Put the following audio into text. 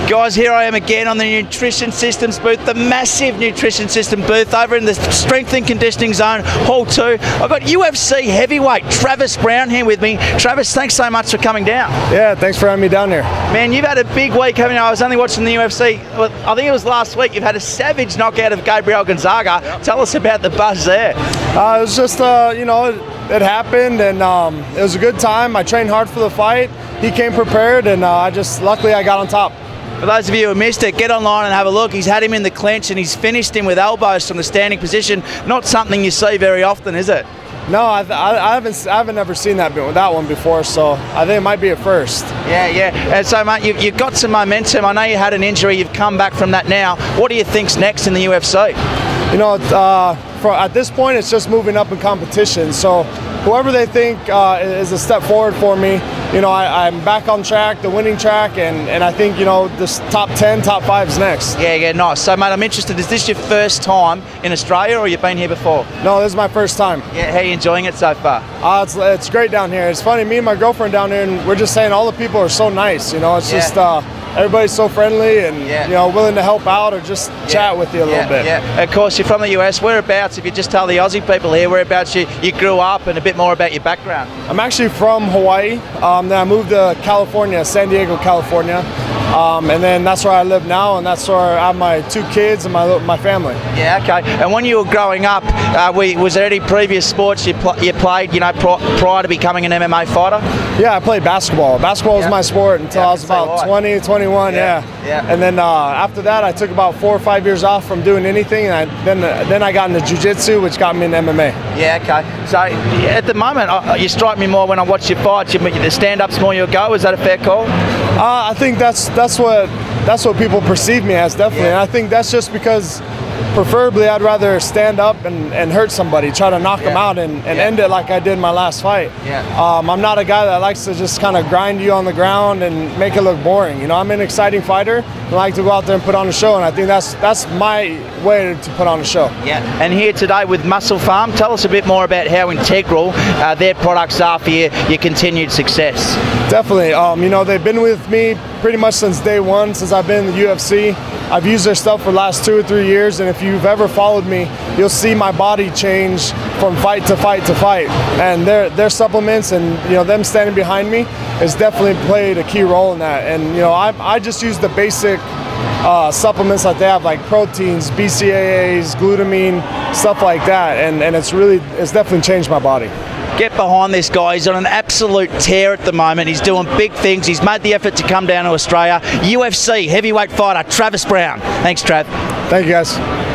Guys, here I am again on the Nutrition Systems booth, the massive Nutrition System booth over in the Strength and Conditioning Zone, Hall 2. I've got UFC heavyweight Travis Browne here with me. Travis, thanks so much for coming down. Yeah, thanks for having me down here. Man, you've had a big week coming. I was only watching the UFC. I think it was last week. You've had a savage knockout of Gabriel Gonzaga. Yep. Tell us about the buzz there. It was just, you know, it happened, and it was a good time. I trained hard for the fight. He came prepared, and luckily I got on top. For those of you who missed it, get online and have a look. He's had him in the clinch and he's finished him with elbows from the standing position. Not something you see very often, is it? No, I haven't ever seen that one before, so I think it might be a first. Yeah. And so, mate, you've got some momentum. I know you had an injury. You've come back from that now. What do you think's next in the UFC? You know, at this point, it's just moving up in competition. So whoever they think is a step forward for me, you know, I'm back on track, the winning track, and I think, you know, this top 10, top 5's next. Yeah, nice. So, mate, I'm interested, is this your first time in Australia, or you've been here before? No, this is my first time. Yeah, how are you enjoying it so far? It's great down here. It's funny, me and my girlfriend down here, and we're just saying all the people are so nice, you know, it's just, everybody's so friendly and, you know, willing to help out or just chat with you a little bit. Yeah, of course, you're from the US. Whereabouts, if you just tell the Aussie people here, whereabouts you grew up and a bit more about your background? I'm actually from Hawaii. Then I moved to California, San Diego, California. And then that's where I live now, and that's where I have my 2 kids and my family. Yeah, okay. And when you were growing up, was there any previous sports you played, you know, prior to becoming an MMA fighter? Yeah, I played basketball. Basketball was my sport until I was about 20, 21, yeah. And then after that, I took about 4 or 5 years off from doing anything, and then I got into jiu-jitsu, which got me into MMA. Yeah, okay. So at the moment, you strike me more when I watch your fights. The stand-up's more your go. Is that a fair call? I think that's what people perceive me as, definitely. And I think that's just because preferably I'd rather stand up and hurt somebody, try to knock them out and end it like I did in my last fight. I'm not a guy that likes to just kind of grind you on the ground and make it look boring. You know, I'm an exciting fighter. I like to go out there and put on a show, and I think that's my way to put on a show. Yeah, and here today with Muscle Farm, tell us a bit more about how integral their products are for your continued success. Definitely. You know, they've been with me pretty much since day one, since I've been in the UFC. I've used their stuff for the last 2 or 3 years, and if you've ever followed me, you'll see my body change from fight to fight to fight. And their supplements and, you know, them standing behind me has definitely played a key role in that. And, you know, I just use the basic supplements that they have, like proteins, BCAAs, glutamine, stuff like that, and it's definitely changed my body. Get behind this guy. He's on an absolute tear at the moment. He's doing big things. He's made the effort to come down to Australia. UFC heavyweight fighter Travis Browne. Thanks, Trav. Thank you, guys.